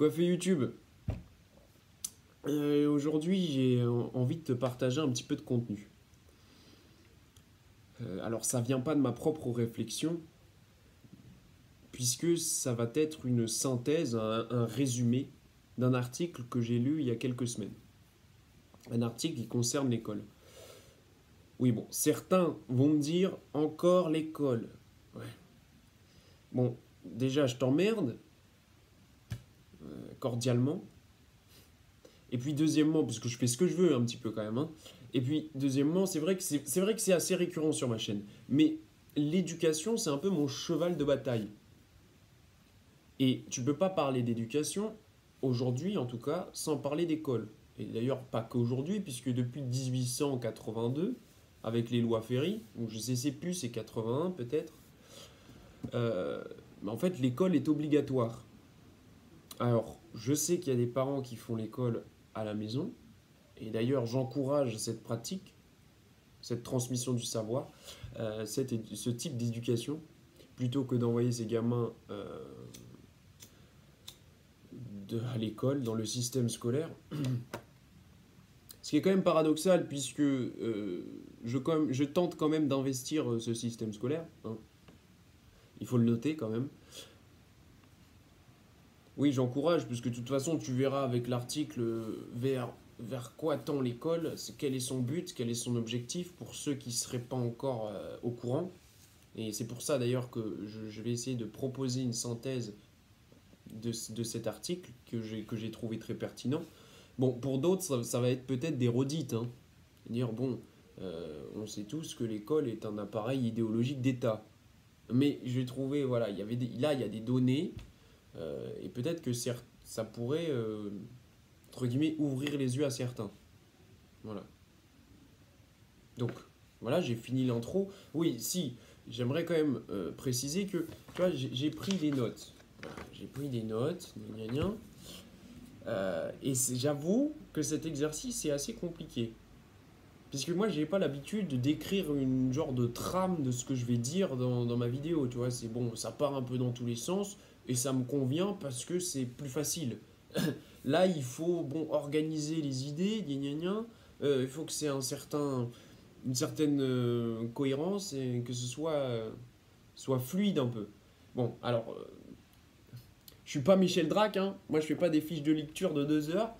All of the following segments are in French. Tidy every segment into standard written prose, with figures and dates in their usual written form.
Coiffé YouTube. Aujourd'hui, j'ai envie de te partager un petit peu de contenu. Alors, ça vient pas de ma propre réflexion, puisque ça va être une synthèse, un résumé d'un article que j'ai lu il y a quelques semaines. Un article qui concerne l'école. Oui, bon, certains vont me dire encore l'école. Ouais. Bon, déjà, je t'emmerde, cordialement. Et puis deuxièmement, parce que je fais ce que je veux un petit peu quand même, hein. Et puis deuxièmement, c'est vrai que c'est assez récurrent sur ma chaîne. Mais l'éducation, c'est un peu mon cheval de bataille. Et tu peux pas parler d'éducation, aujourd'hui en tout cas, sans parler d'école. Et d'ailleurs, pas qu'aujourd'hui, puisque depuis 1882, avec les lois Ferry, ou je sais plus, c'est 81 peut-être, en fait, l'école est obligatoire. Alors, je sais qu'il y a des parents qui font l'école à la maison, et d'ailleurs, j'encourage cette pratique, cette transmission du savoir, ce type d'éducation, plutôt que d'envoyer ces gamins à l'école, dans le système scolaire. Ce qui est quand même paradoxal, puisque je tente quand même d'investir ce système scolaire, hein. Il faut le noter quand même. Oui, j'encourage, puisque de toute façon, tu verras avec l'article vers quoi tend l'école, quel est son but, quel est son objectif, pour ceux qui ne seraient pas encore au courant. Et c'est pour ça d'ailleurs que je vais essayer de proposer une synthèse de cet article que j'ai trouvé très pertinent. Bon, pour d'autres, ça va être peut-être des redites, hein. Dire, bon, on sait tous que l'école est un appareil idéologique d'État. Mais j'ai trouvé, voilà, là, il y a des données, et peut-être que ça pourrait, entre guillemets, ouvrir les yeux à certains. Voilà. Donc, voilà, j'ai fini l'intro. Oui, si, j'aimerais quand même préciser que, tu vois, j'ai pris des notes. Voilà, j'ai pris des notes, gna gna gna. Et j'avoue que cet exercice est assez compliqué. Puisque moi, j'ai pas l'habitude d'écrire une genre de trame de ce que je vais dire dans ma vidéo. Tu vois, c'est bon, ça part un peu dans tous les sens et ça me convient parce que c'est plus facile. Là, il faut bon, organiser les idées, gna gna gna. Il faut que c'est une certaine cohérence et que ce soit fluide un peu. Bon, alors, je suis pas Michel Drac, hein. Moi, je fais pas des fiches de lecture de 2 heures.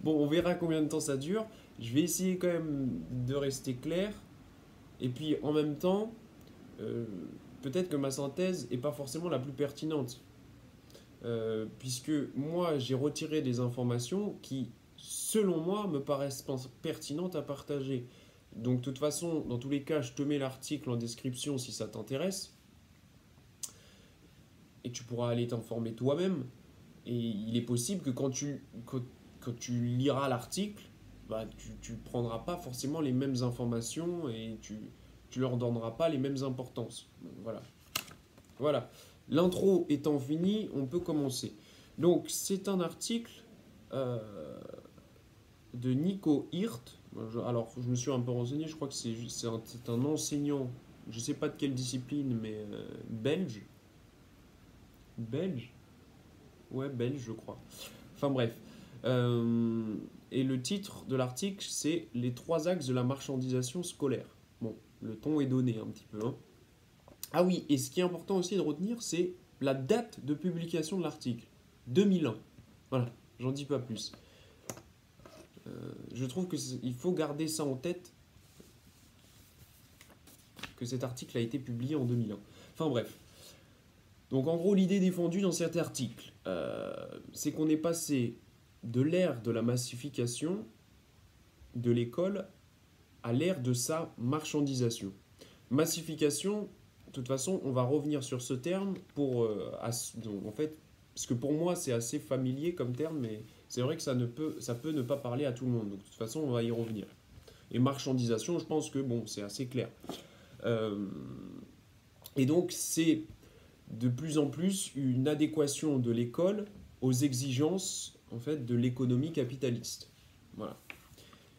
Bon, on verra combien de temps ça dure. Je vais essayer quand même de rester clair. Et puis, en même temps, euh, peut-être que ma synthèse n'est pas forcément la plus pertinente. Puisque moi, j'ai retiré des informations qui, selon moi, me paraissent pertinentes à partager. Donc, de toute façon, dans tous les cas, je te mets l'article en description si ça t'intéresse. Et tu pourras aller t'informer toi-même. Et il est possible que quand tu liras l'article, bah, tu prendras pas forcément les mêmes informations et tu leur donneras pas les mêmes importances. Donc, voilà. Voilà. L'intro étant finie, on peut commencer. Donc, c'est un article euh, de Nico Hirt. Alors, je me suis un peu renseigné, je crois que c'est un enseignant, je ne sais pas de quelle discipline, mais belge. Belge? Ouais, belge, je crois. Enfin bref. Et le titre de l'article, c'est Les 3 axes de la marchandisation scolaire. Bon, le ton est donné un petit peu, hein. Ah oui, et ce qui est important aussi de retenir, c'est la date de publication de l'article. 2001. Voilà, j'en dis pas plus. Je trouve qu'il faut garder ça en tête, que cet article a été publié en 2001. Enfin bref. Donc en gros, l'idée défendue dans cet article, c'est qu'on est passé de l'ère de la massification de l'école à l'ère de sa marchandisation. Massification, de toute façon, on va revenir sur ce terme en fait, parce que pour moi c'est assez familier comme terme, mais c'est vrai que ça peut ne pas parler à tout le monde. Donc de toute façon, on va y revenir. Et marchandisation, je pense que bon, c'est assez clair. Et donc c'est de plus en plus une adéquation de l'école aux exigences en fait de l'économie capitaliste. Voilà.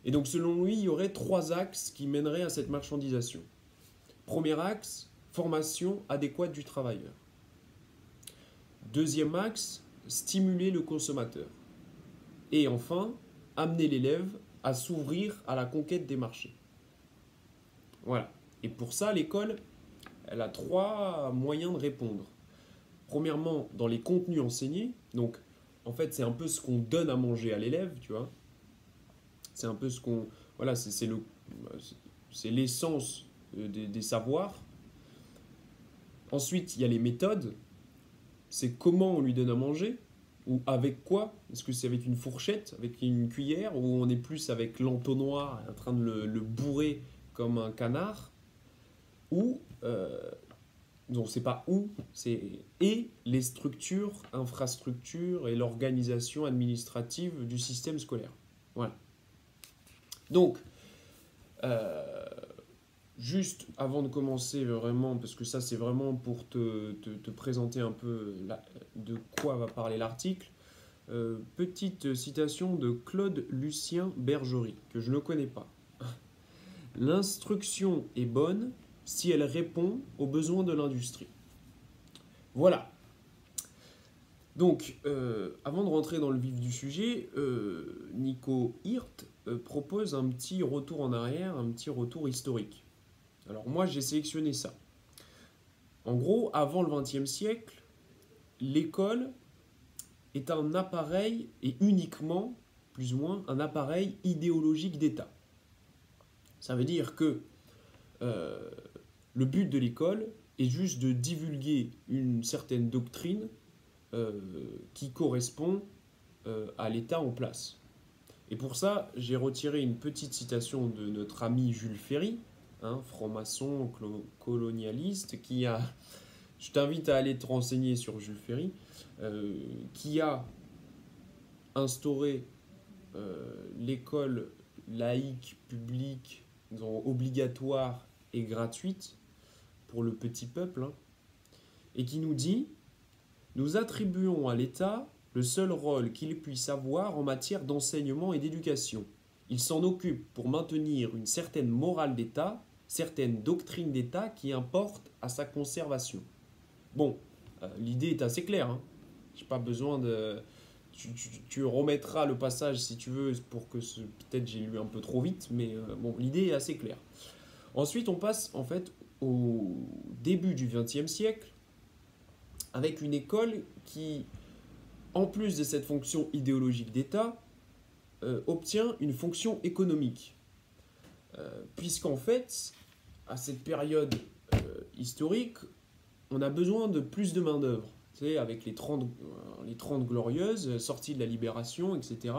Et donc selon lui, il y aurait 3 axes qui mèneraient à cette marchandisation. Premier axe, formation adéquate du travailleur. Deuxième axe, stimuler le consommateur. Et enfin, amener l'élève à s'ouvrir à la conquête des marchés. Voilà. Et pour ça, l'école, elle a 3 moyens de répondre. Premièrement, dans les contenus enseignés. Donc, en fait, c'est un peu ce qu'on donne à manger à l'élève, tu vois. C'est un peu ce qu'on... Voilà, c'est l'essence des savoirs. Ensuite, il y a les méthodes. C'est comment on lui donne à manger. Ou avec quoi? Est-ce que c'est avec une fourchette, avec une cuillère, ou on est plus avec l'entonnoir en train de le bourrer comme un canard? Ou, non, c'est pas où, c'est et les structures, infrastructures et l'organisation administrative du système scolaire. Voilà. Donc, juste avant de commencer vraiment, parce que ça c'est vraiment pour te présenter un peu de quoi va parler l'article, petite citation de Claude Lucien Bergerie, que je ne connais pas. L'instruction est bonne si elle répond aux besoins de l'industrie. Voilà. Donc, avant de rentrer dans le vif du sujet, Nico Hirt propose un petit retour en arrière, un petit retour historique. Alors moi, j'ai sélectionné ça. En gros, avant le XXe siècle, l'école est un appareil, et uniquement, plus ou moins, un appareil idéologique d'État. Ça veut dire que le but de l'école est juste de divulguer une certaine doctrine qui correspond à l'État en place. Et pour ça, j'ai retiré une petite citation de notre ami Jules Ferry, franc-maçon, colonialiste, qui a... Je t'invite à aller te renseigner sur Jules Ferry, qui a instauré l'école laïque, publique, obligatoire et gratuite pour le petit peuple, et qui nous dit: nous attribuons à l'État le seul rôle qu'il puisse avoir en matière d'enseignement et d'éducation. Il s'en occupe pour maintenir une certaine morale d'État, certaines doctrines d'État qui importent à sa conservation. Bon, l'idée est assez claire. J'ai pas besoin de... Tu remettras le passage si tu veux, pour que peut-être j'ai lu un peu trop vite, mais bon, l'idée est assez claire. Ensuite, on passe en fait au début du XXe siècle, avec une école qui, en plus de cette fonction idéologique d'État, obtient une fonction économique. Puisqu'en fait, à cette période historique, on a besoin de plus de main-d'œuvre. Tu sais, avec les 30 glorieuses, sorties de la libération, etc.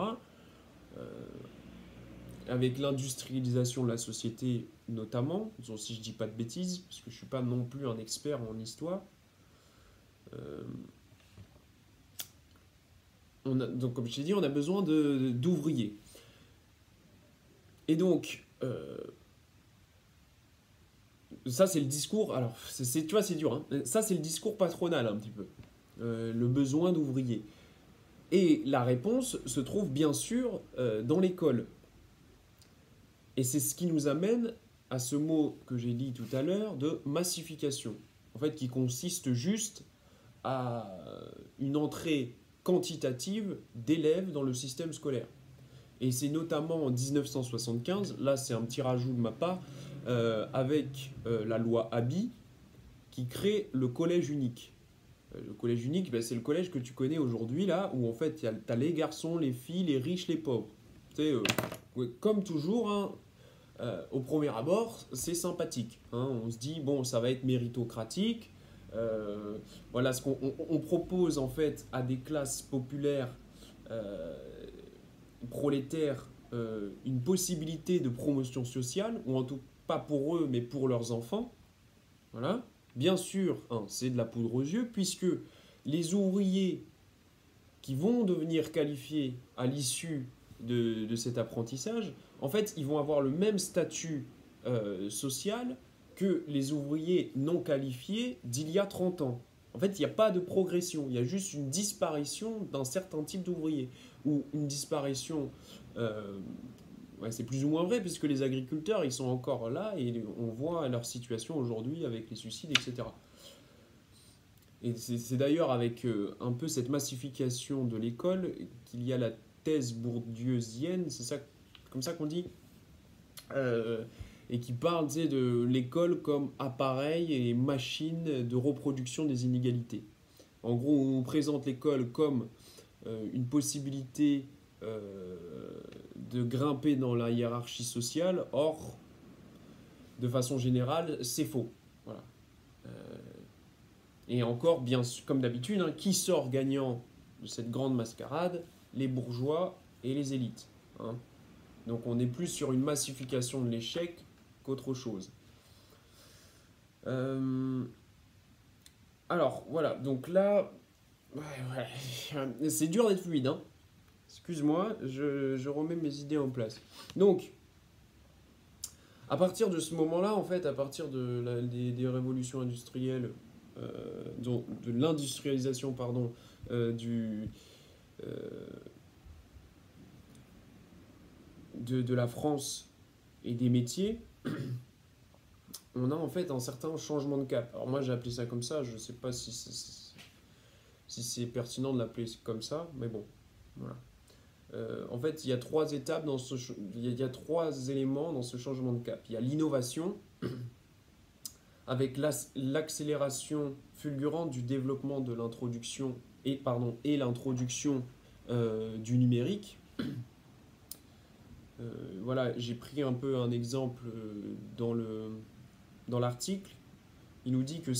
Avec l'industrialisation de la société notamment, si je ne dis pas de bêtises, parce que je ne suis pas non plus un expert en histoire. Donc, comme je t'ai dit, on a besoin d'ouvriers. Et donc, ça c'est le discours, alors tu vois c'est dur, ça c'est le discours patronal un petit peu, le besoin d'ouvriers. Et la réponse se trouve bien sûr dans l'école. Et c'est ce qui nous amène à ce mot que j'ai dit tout à l'heure de massification, en fait qui consiste juste à une entrée quantitative d'élèves dans le système scolaire. Et c'est notamment en 1975, là c'est un petit rajout de ma part, avec la loi Abi, qui crée le collège unique. Le collège unique, c'est le collège que tu connais aujourd'hui, là, où en fait tu as les garçons, les filles, les riches, les pauvres. Comme toujours, au premier abord, c'est sympathique. On se dit, bon, ça va être méritocratique. Voilà ce qu'on propose en fait à des classes populaires prolétaires, une possibilité de promotion sociale, ou en tout pas pour eux, mais pour leurs enfants. Voilà. Bien sûr, c'est de la poudre aux yeux, puisque les ouvriers qui vont devenir qualifiés à l'issue de cet apprentissage, en fait, ils vont avoir le même statut social que les ouvriers non qualifiés d'il y a 30 ans. En fait, il n'y a pas de progression, il y a juste une disparition d'un certain type d'ouvriers, ou une disparition, c'est plus ou moins vrai, puisque les agriculteurs, ils sont encore là, et on voit leur situation aujourd'hui avec les suicides, etc. Et c'est d'ailleurs avec un peu cette massification de l'école qu'il y a la thèse bourdieusienne, c'est ça, comme ça qu'on dit, euh, et qui parle, tu sais, de l'école comme appareil et machine de reproduction des inégalités. En gros, on présente l'école comme une possibilité de grimper dans la hiérarchie sociale. Or, de façon générale, c'est faux. Voilà. Euh, et encore, bien comme d'habitude, hein, qui sort gagnant de cette grande mascarade? Les bourgeois et les élites. Hein. Donc on est plus sur une massification de l'échec qu'autre chose. Euh, alors voilà, donc là, ouais, c'est dur d'être fluide. Hein. Excuse-moi, je remets mes idées en place. Donc, à partir de ce moment-là, en fait, à partir des révolutions industrielles, de l'industrialisation, pardon, euh, de la France et des métiers, on a en fait un certain changement de cap. Alors moi j'ai appelé ça comme ça, je ne sais pas si c'est pertinent de l'appeler comme ça, mais bon, voilà. En fait, il y a trois étapes il y a trois éléments dans ce changement de cap. Il y a l'innovation, avec l'accélération fulgurante du développement de l'introduction et l'introduction du numérique. Voilà, j'ai pris un peu un exemple dans l'article. Il nous dit que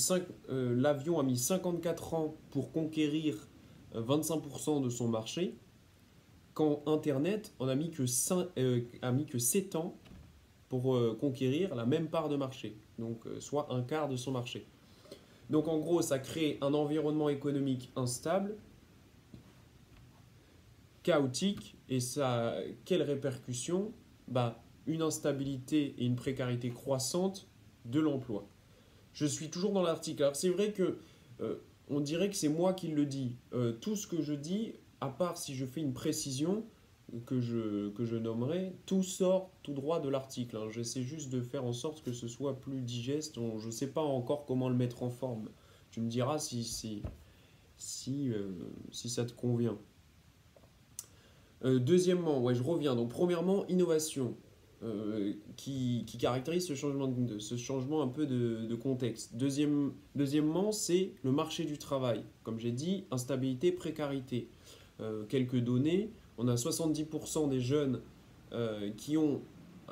l'avion a mis 54 ans pour conquérir 25% de son marché, quand Internet en a mis que 7 ans pour conquérir la même part de marché, donc soit un quart de son marché. Donc en gros, ça crée un environnement économique instable, chaotique, et ça, quelles répercussions? Bah, une instabilité et une précarité croissante de l'emploi. Je suis toujours dans l'article. Alors c'est vrai que on dirait que c'est moi qui le dis. Tout ce que je dis, à part si je fais une précision que je nommerai, tout sort tout droit de l'article. Hein. J'essaie juste de faire en sorte que ce soit plus digeste. Je ne sais pas encore comment le mettre en forme. Tu me diras si ça te convient. Deuxièmement, ouais, je reviens. Donc, premièrement, innovation qui caractérise ce changement un peu de contexte. Deuxièmement, c'est le marché du travail. Comme j'ai dit, instabilité, précarité. Quelques données, on a 70% des jeunes qui ont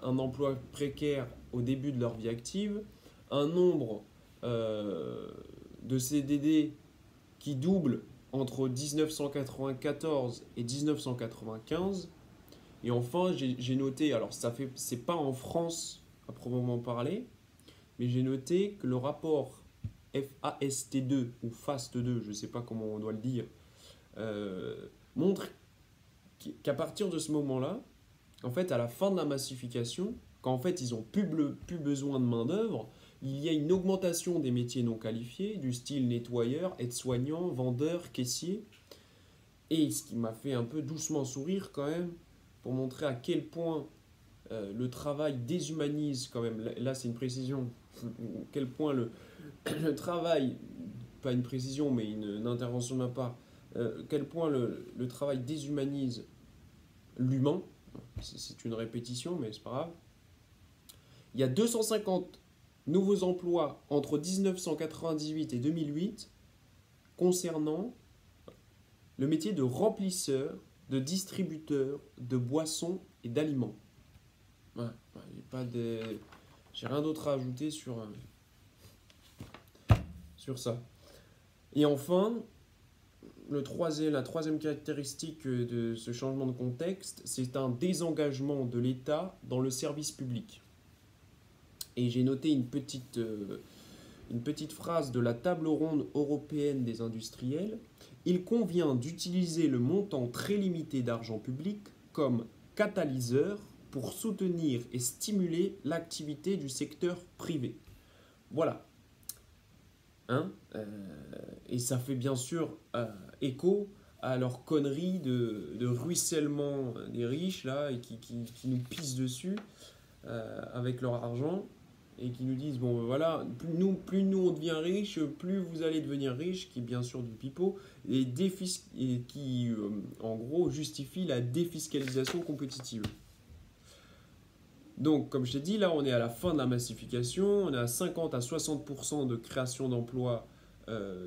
un emploi précaire au début de leur vie active, un nombre de CDD qui double entre 1994 et 1995. Et enfin, j'ai noté, alors c'est pas en France à proprement parler, mais j'ai noté que le rapport FAST2 ou FAST2, je ne sais pas comment on doit le dire, montre qu'à partir de ce moment-là, en fait, à la fin de la massification, quand en fait ils n'ont plus besoin de main-d'œuvre, il y a une augmentation des métiers non qualifiés, du style nettoyeur, aide-soignant, vendeur, caissier. Et ce qui m'a fait un peu doucement sourire quand même, pour montrer à quel point le travail déshumanise quand même. Là, c'est une précision. À quel point le travail, pas une précision, mais une intervention de ma part, quel point le travail déshumanise l'humain. C'est une répétition, mais c'est pas grave. Il y a 250 nouveaux emplois entre 1998 et 2008 concernant le métier de remplisseur, de distributeur de boissons et d'aliments. Ouais, j'ai rien d'autre à ajouter sur ça. Et enfin, la troisième caractéristique de ce changement de contexte, c'est un désengagement de l'État dans le service public. Et j'ai noté une petite phrase de la table ronde européenne des industriels. Il convient d'utiliser le montant très limité d'argent public comme catalyseur pour soutenir et stimuler l'activité du secteur privé. Voilà. Hein et ça fait bien sûr écho à leur connerie de ruissellement des riches là, et qui nous pissent dessus avec leur argent. et qui nous disent, bon voilà, plus nous on devient riche, plus vous allez devenir riche, qui est bien sûr du pipeau, et qui en gros justifie la défiscalisation compétitive. Donc, comme je t'ai dit, là, on est à la fin de la massification. On est à 50 à 60% de création d'emplois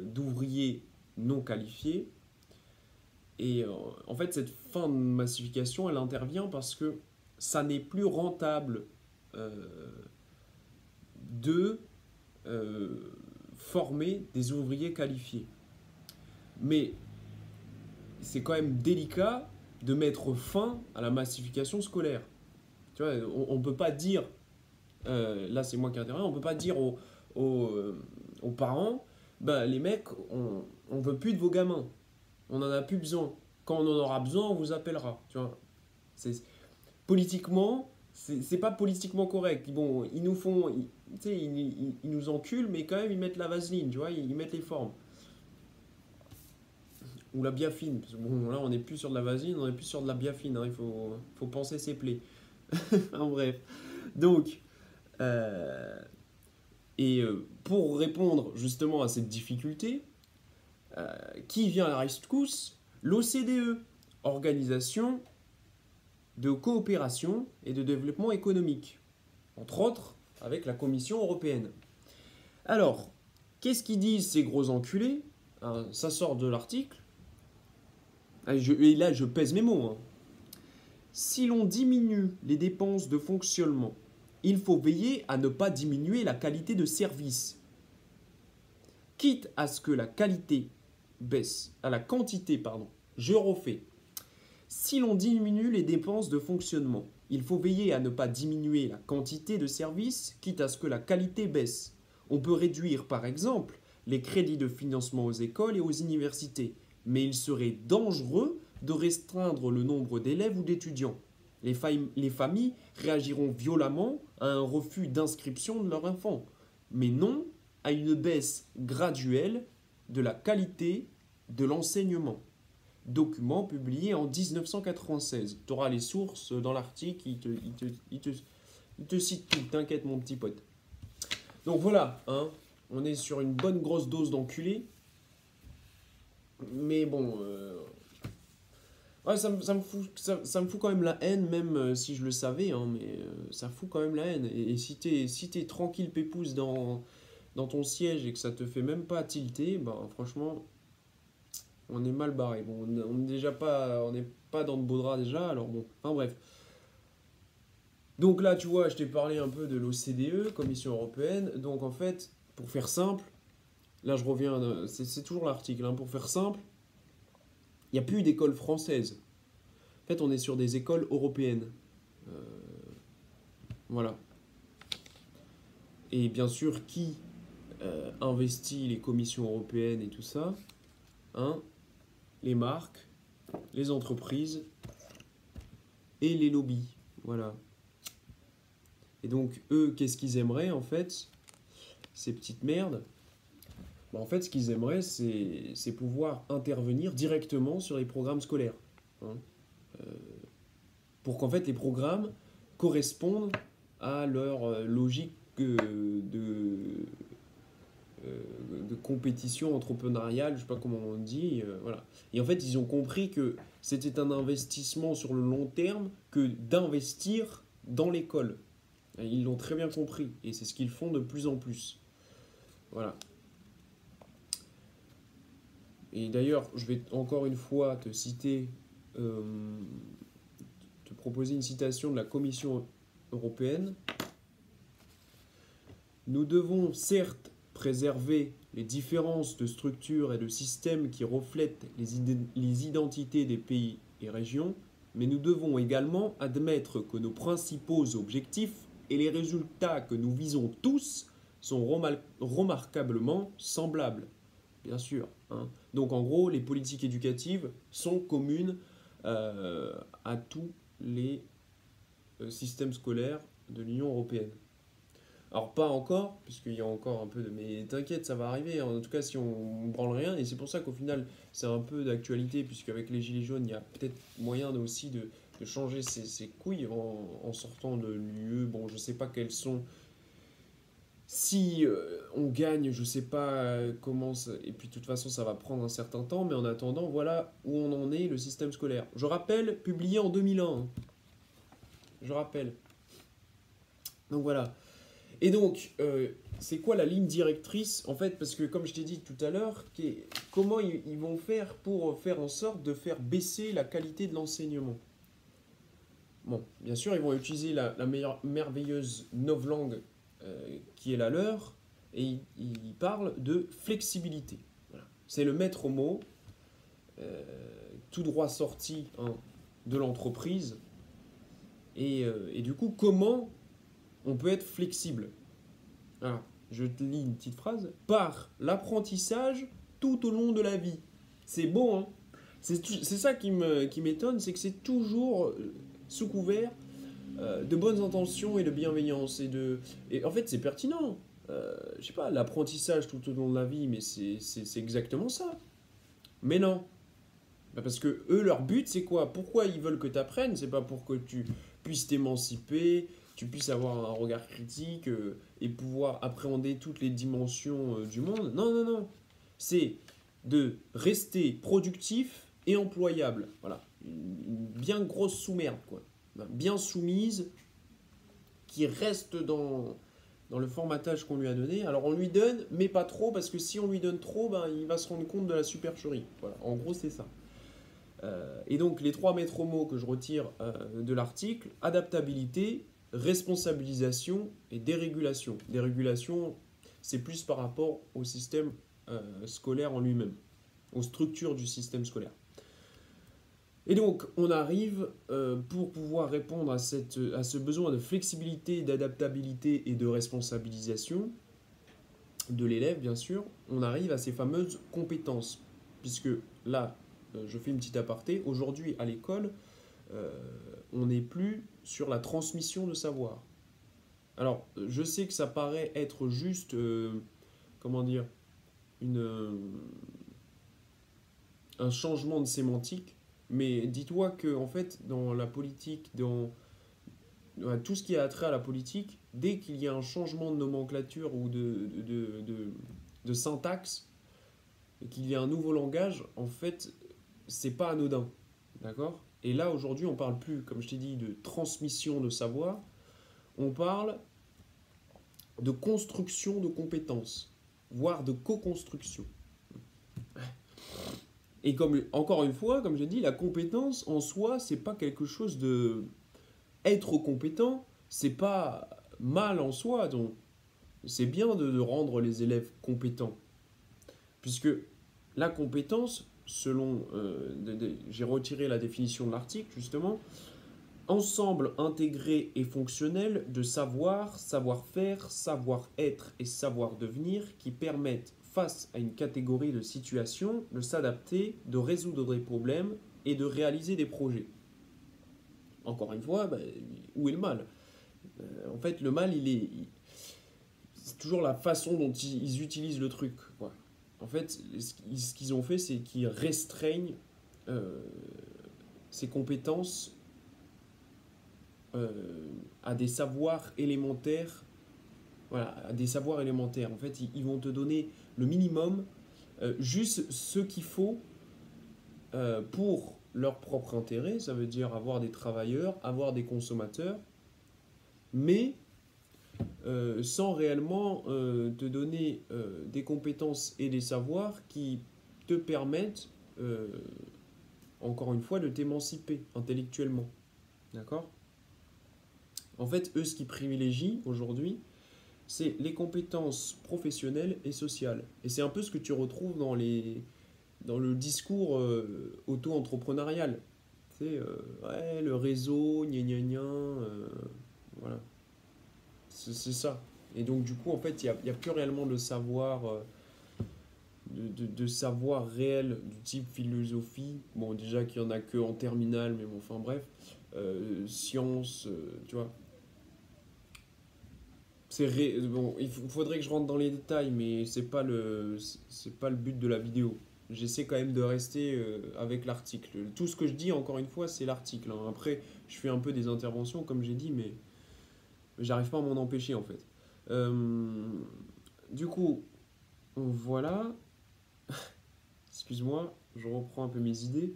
d'ouvriers non qualifiés. Et en fait, cette fin de massification, elle intervient parce que ça n'est plus rentable euh, de former des ouvriers qualifiés. Mais c'est quand même délicat de mettre fin à la massification scolaire. Tu vois, on ne peut pas dire, là c'est moi qui interviens, on ne peut pas dire aux parents, bah, les mecs, on ne veut plus de vos gamins, on n'en a plus besoin. Quand on en aura besoin, on vous appellera. Tu vois, politiquement, c'est pas politiquement correct. Bon, ils nous font, tu sais, ils nous enculent, mais quand même ils mettent la vaseline, tu vois, ils mettent les formes. Ou la biafine, parce que bon, là on n'est plus sur de la vaseline, on n'est plus sur de la biafine, hein, il faut penser ses plaies. En bref. Donc, pour répondre justement à cette difficulté, qui vient à la rescousse? L'OCDE, Organisation de coopération et de développement économique, entre autres avec la Commission européenne. Alors, qu'est-ce qu'ils disent ces gros enculés? Ça sort de l'article. Et là, je pèse mes mots. Si l'on diminue les dépenses de fonctionnement, il faut veiller à ne pas diminuer la qualité de service, quitte à ce que la qualité baisse, à la quantité, pardon. Je refais. Si l'on diminue les dépenses de fonctionnement, il faut veiller à ne pas diminuer la quantité de service, quitte à ce que la qualité baisse. On peut réduire, par exemple, les crédits de financement aux écoles et aux universités, mais il serait dangereux de restreindre le nombre d'élèves ou d'étudiants. Les familles réagiront violemment à un refus d'inscription de leur enfant, mais non à une baisse graduelle de la qualité de l'enseignement. Document publié en 1996. Tu auras les sources dans l'article, il te cite tout, t'inquiète mon petit pote. Donc voilà, hein, on est sur une bonne grosse dose d'enculé. Mais bon, ouais, ça me fout quand même la haine, même si je le savais, hein, mais ça fout quand même la haine. Et si t'es tranquille pépouze dans ton siège et que ça te fait même pas tilter, bah franchement, on est mal barré. Bon, on n'est déjà pas, on n'est pas dans de beaux draps déjà, alors bon, enfin bref. Donc là, tu vois, je t'ai parlé un peu de l'OCDE, Commission européenne. Donc en fait, pour faire simple, là je reviens, c'est toujours l'article, hein, pour faire simple, il n'y a plus d'école française. En fait, on est sur des écoles européennes. Voilà. Et bien sûr, qui investit les commissions européennes et tout ça, hein? Les marques, les entreprises et les lobbies. Voilà. Et donc, eux, qu'est-ce qu'ils aimeraient, en fait? Ces petites merdes. Bah, en fait, ce qu'ils aimeraient, c'est pouvoir intervenir directement sur les programmes scolaires. Hein, pour qu'en fait, les programmes correspondent à leur logique de compétition entrepreneuriale, je sais pas comment on dit, voilà. Et en fait, ils ont compris que c'était un investissement sur le long terme que d'investir dans l'école. Ils l'ont très bien compris et c'est ce qu'ils font de plus en plus. Voilà. Et d'ailleurs, je vais encore une fois te citer, te proposer une citation de la Commission européenne. Nous devons certes préserver les différences de structure et de systèmes qui reflètent les identités des pays et régions, mais nous devons également admettre que nos principaux objectifs et les résultats que nous visons tous sont remarquablement semblables. Bien sûr. Hein. Donc en gros, les politiques éducatives sont communes à tous les systèmes scolaires de l'Union européenne. Alors pas encore, puisqu'il y a encore un peu de... Mais t'inquiète, ça va arriver, en tout cas si on ne branle rien, et c'est pour ça qu'au final c'est un peu d'actualité, puisqu'avec les gilets jaunes, il y a peut-être moyen aussi de changer ses couilles en sortant de l'UE. Bon, je sais pas quelles sont Si on gagne, je sais pas comment, et puis de toute façon ça va prendre un certain temps, mais en attendant, voilà où on en est, le système scolaire. Je rappelle, publié en 2001, hein. Je rappelle. Donc voilà. Et donc, c'est quoi la ligne directrice en fait? Parce que comme je t'ai dit tout à l'heure, comment ils vont faire pour faire en sorte de faire baisser la qualité de l'enseignement? Bon, bien sûr, ils vont utiliser la meilleure, merveilleuse novlangue qui est la leur, et ils parlent de flexibilité. Voilà. C'est le maître mot, euh, tout droit sorti, hein, de l'entreprise. Et du coup, comment on peut être flexible? Alors, je te lis une petite phrase. Par l'apprentissage tout au long de la vie. C'est beau, hein? C'est ça qui m'étonne, c'est que c'est toujours sous couvert de bonnes intentions et de bienveillance. Et en fait, c'est pertinent. Je sais pas, l'apprentissage tout au long de la vie, mais c'est exactement ça. Mais non. Bah, parce que eux, leur but, c'est quoi? Pourquoi ils veulent que tu apprennes? C'est pas pour que tu puisses t'émanciper, tu puisses avoir un regard critique et pouvoir appréhender toutes les dimensions du monde. Non, non, non. C'est de rester productif et employable. Voilà. Une bien grosse sous-merde, quoi. Bien soumise, qui reste dans le formatage qu'on lui a donné. Alors on lui donne, mais pas trop, parce que si on lui donne trop, ben, il va se rendre compte de la supercherie. Voilà, en gros c'est ça. Et donc les trois maîtres mots que je retire de l'article, adaptabilité, responsabilisation et dérégulation. Dérégulation, c'est plus par rapport au système scolaire en lui-même, aux structures du système scolaire. Et donc, on arrive, pour pouvoir répondre à ce besoin de flexibilité, d'adaptabilité et de responsabilisation de l'élève, bien sûr, on arrive à ces fameuses compétences. Puisque là, je fais une petite aparté, aujourd'hui à l'école, euh, on n'est plus sur la transmission de savoir. Alors, je sais que ça paraît être juste, comment dire, une, un changement de sémantique, mais dis-toi que en fait, dans la politique, tout ce qui a trait à la politique, dès qu'il y a un changement de nomenclature ou de syntaxe, qu'il y a un nouveau langage, en fait, c'est pas anodin. D'accord? Et là, aujourd'hui, on parle plus, comme je t'ai dit, de transmission de savoir, on parle de construction de compétences, voire de co-construction. Et comme, encore une fois, comme j'ai dit, la compétence en soi, c'est pas quelque chose de. Être compétent, c'est pas mal en soi, donc c'est bien de rendre les élèves compétents. Puisque la compétence, selon. J'ai retiré la définition de l'article, justement, ensemble intégré et fonctionnel de savoir, savoir-faire, savoir-être et savoir-devenir qui permettent, face à une catégorie de situations, de s'adapter, de résoudre des problèmes et de réaliser des projets. Encore une fois, bah, où est le mal? En fait, le mal, c'est toujours la façon dont ils utilisent le truc, quoi. En fait, ce qu'ils ont fait, c'est qu'ils restreignent euh, ces compétences euh, à des savoirs élémentaires. Voilà, à des savoirs élémentaires. En fait, ils vont te donner le minimum, juste ce qu'il faut pour leur propre intérêt. Ça veut dire avoir des travailleurs, avoir des consommateurs, mais sans réellement te donner des compétences et des savoirs qui te permettent, encore une fois, de t'émanciper intellectuellement. D'accord? En fait, eux, ce qu'ils privilégient aujourd'hui, c'est les compétences professionnelles et sociales. Et c'est un peu ce que tu retrouves dans le discours auto-entrepreneurial. C'est ouais, le réseau, gna gna gna, voilà. C'est ça. Et donc, du coup, en fait, il y a plus réellement de savoir, de savoir réel du type philosophie. Bon, déjà qu'il y en a que en terminale, mais bon, enfin bref. Sciences, tu vois. Bon, faudrait que je rentre dans les détails, mais c'est pas le but de la vidéo. J'essaie quand même de rester avec l'article. Tout ce que je dis, encore une fois, c'est l'article, hein. Après, je fais un peu des interventions, comme j'ai dit, mais j'arrive pas à m'en empêcher, en fait. Euh, du coup, voilà. Excuse-moi, je reprends un peu mes idées.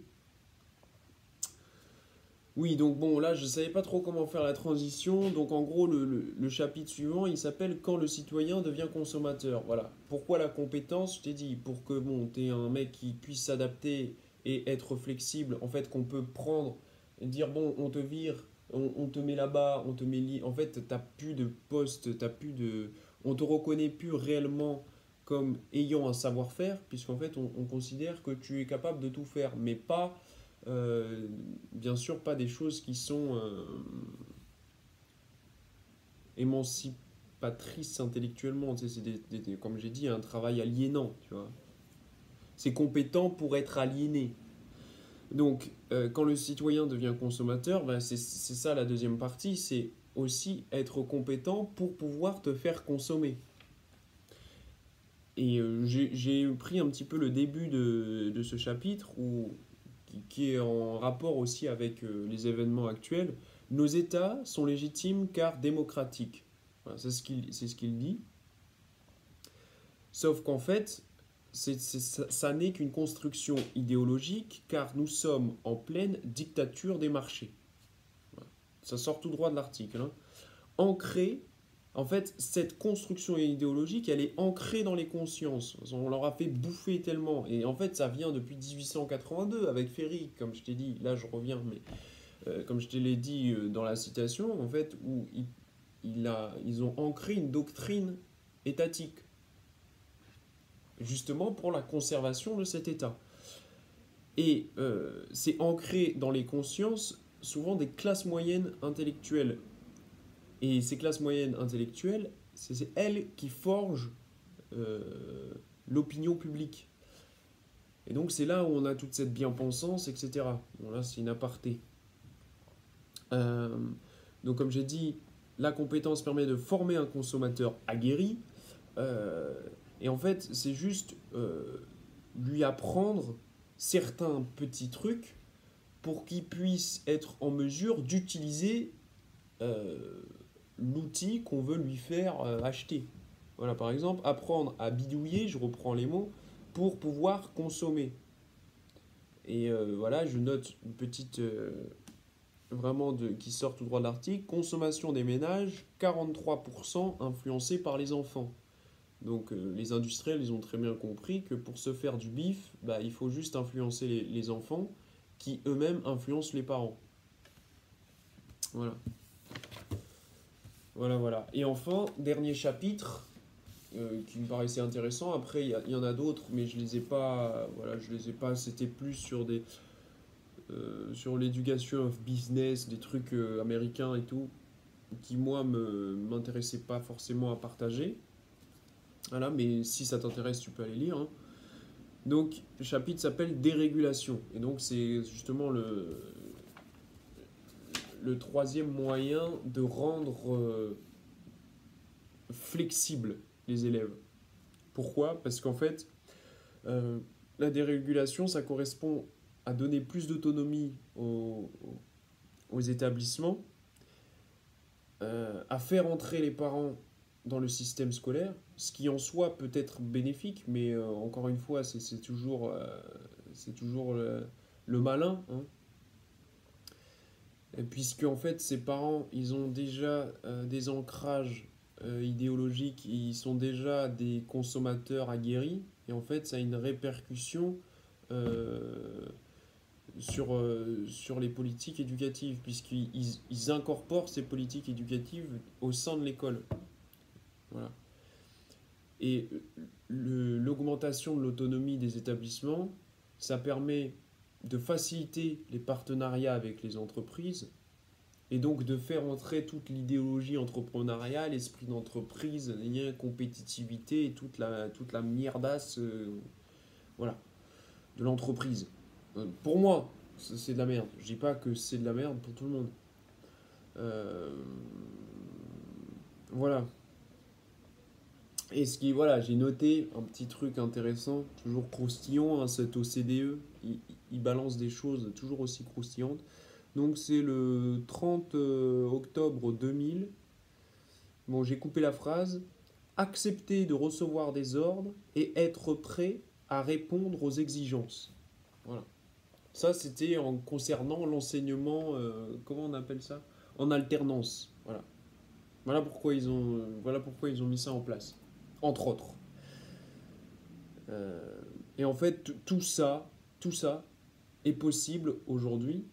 Oui, donc bon, là, je ne savais pas trop comment faire la transition. Donc en gros, le chapitre suivant, il s'appelle Quand le citoyen devient consommateur. Voilà. Pourquoi la compétence? Je t'ai dit, pour que bon, tu es un mec qui puisse s'adapter et être flexible, en fait, qu'on peut prendre et dire, bon, on te vire, on te met là-bas, on te met... En fait, t'as plus de poste, t'as plus de... On te reconnaît plus réellement comme ayant un savoir-faire, puisqu'en fait, on considère que tu es capable de tout faire, mais pas euh, bien sûr, pas des choses qui sont émancipatrices intellectuellement. Tu sais, c'est comme j'ai dit, un travail aliénant, tu vois. C'est compétent pour être aliéné. Donc, quand le citoyen devient consommateur, ben, c'est ça la deuxième partie, c'est aussi être compétent pour pouvoir te faire consommer. Et j'ai pris un petit peu le début de ce chapitre qui est en rapport aussi avec les événements actuels. Nos États sont légitimes car démocratiques. Voilà, c'est ce qu'il dit. Sauf qu'en fait, ça n'est qu'une construction idéologique car nous sommes en pleine dictature des marchés. Voilà. Ça sort tout droit de l'article, hein. Ancrée, en fait, cette construction idéologique, elle est ancrée dans les consciences. On leur a fait bouffer tellement. Et en fait, ça vient depuis 1882 avec Ferry, comme je t'ai dit. Là, je reviens, mais comme je te l'ai dit dans la citation, en fait, où ils ont ancré une doctrine étatique, justement pour la conservation de cet État. Et c'est ancré dans les consciences, souvent des classes moyennes intellectuelles. Et ces classes moyennes intellectuelles, c'est elles qui forgent euh, l'opinion publique. Et donc c'est là où on a toute cette bien-pensance, etc. Bon là c'est une aparté. Euh, donc comme j'ai dit, la compétence permet de former un consommateur aguerri. euh, et en fait c'est juste lui apprendre certains petits trucs pour qu'il puisse être en mesure d'utiliser euh, l'outil qu'on veut lui faire acheter. Voilà, par exemple, apprendre à bidouiller, je reprends les mots, pour pouvoir consommer. Et voilà, je note une petite, vraiment, qui sort tout droit de l'article, consommation des ménages, 43% influencés par les enfants. Donc les industriels, ils ont très bien compris que pour se faire du bif, bah, il faut juste influencer les enfants qui eux-mêmes influencent les parents. Voilà, voilà, voilà. Et enfin, dernier chapitre, qui me paraissait intéressant. Après, il y en a d'autres, mais je les ai pas. Voilà, je les ai pas. C'était plus sur l'éducation of business, des trucs américains et tout, qui moi m'intéressaient pas forcément à partager. Voilà, mais si ça t'intéresse, tu peux aller lire, hein. Donc, le chapitre s'appelle Dérégulation. Et donc, c'est justement le troisième moyen de rendre flexibles les élèves. Pourquoi? Parce qu'en fait, Euh, la dérégulation, ça correspond à donner plus d'autonomie aux établissements, à faire entrer les parents dans le système scolaire, ce qui en soi peut être bénéfique, mais encore une fois, c'est toujours le malin, hein. Puisque en fait, ces parents, ils ont déjà des ancrages idéologiques, ils sont déjà des consommateurs aguerris, et en fait, ça a une répercussion euh, sur les politiques éducatives, puisqu'ils incorporent ces politiques éducatives au sein de l'école. Voilà. Et l'augmentation de l'autonomie des établissements, ça permet de faciliter les partenariats avec les entreprises et donc de faire entrer toute l'idéologie entrepreneuriale, l'esprit d'entreprise, la compétitivité et toute la mierdasse voilà, de l'entreprise. Pour moi, c'est de la merde. Je dis pas que c'est de la merde pour tout le monde. Euh, voilà. Et voilà, j'ai noté un petit truc intéressant, toujours croustillant, hein, cet OCDE, il balance des choses toujours aussi croustillantes. Donc c'est le 30 octobre 2000, Bon, j'ai coupé la phrase. Accepter de recevoir des ordres et être prêt à répondre aux exigences. Voilà. Ça, c'était en concernant l'enseignement, comment on appelle ça? En alternance. Voilà. Voilà pourquoi ils ont mis ça en place. Entre autres. Et en fait, tout ça est possible aujourd'hui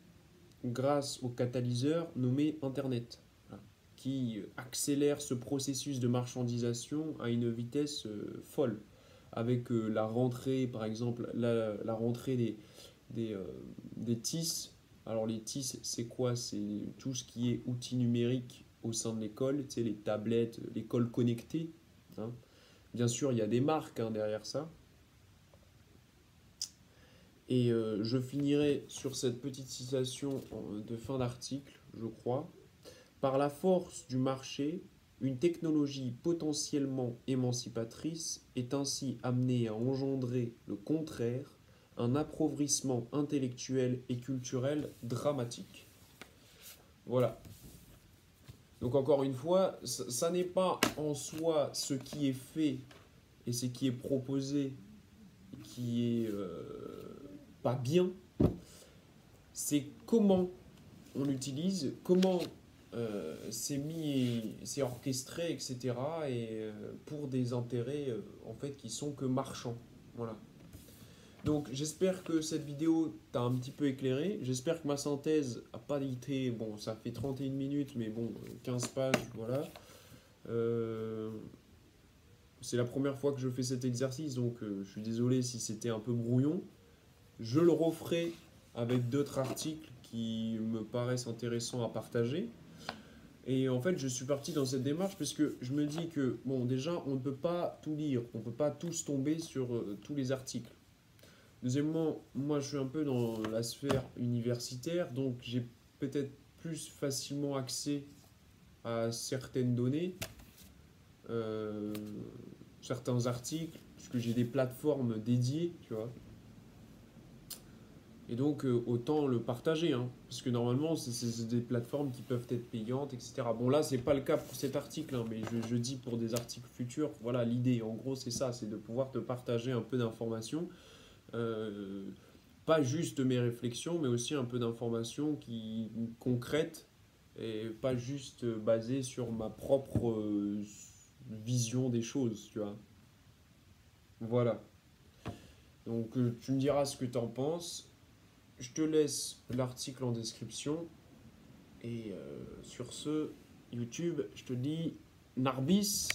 grâce au catalyseur nommé Internet, voilà, qui accélère ce processus de marchandisation à une vitesse folle. Avec la rentrée, par exemple, la rentrée des, euh, des TIS. Alors les TIS, c'est quoi? C'est tout ce qui est outils numériques au sein de l'école, tu sais, les tablettes, l'école connectée, hein. Bien sûr, il y a des marques, hein, derrière ça. Et je finirai sur cette petite citation de fin d'article, je crois. Par la force du marché, une technologie potentiellement émancipatrice est ainsi amenée à engendrer le contraire, un appauvrissement intellectuel et culturel dramatique. Voilà. Donc encore une fois, ça n'est pas en soi ce qui est fait et ce qui est proposé qui est pas bien, c'est comment on l'utilise, comment c'est orchestré, etc. Et pour des intérêts en fait qui sont que marchands. Voilà. Donc j'espère que cette vidéo t'a un petit peu éclairé. J'espère que ma synthèse a pas été, bon, ça fait 31 minutes, mais bon, 15 pages, voilà. Euh, c'est la première fois que je fais cet exercice, donc je suis désolé si c'était un peu brouillon. Je le referai avec d'autres articles qui me paraissent intéressants à partager. Et en fait, je suis parti dans cette démarche parce que je me dis que, bon, déjà, on ne peut pas tout lire, on ne peut pas tous tomber sur tous les articles. Deuxièmement, moi, je suis un peu dans la sphère universitaire, donc j'ai peut-être plus facilement accès à certaines données, euh, certains articles, puisque j'ai des plateformes dédiées, tu vois. Et donc, autant le partager, hein, parce que normalement, c'est des plateformes qui peuvent être payantes, etc. Bon, là, c'est pas le cas pour cet article, hein, mais je dis pour des articles futurs, voilà, l'idée, en gros, c'est ça, c'est de pouvoir te partager un peu d'informations, euh, pas juste mes réflexions, mais aussi un peu d'informations qui concrètes, et pas juste basées sur ma propre vision des choses, tu vois. Voilà. Donc, tu me diras ce que tu en penses. Je te laisse l'article en description. Et sur ce, YouTube, je te dis Narbis.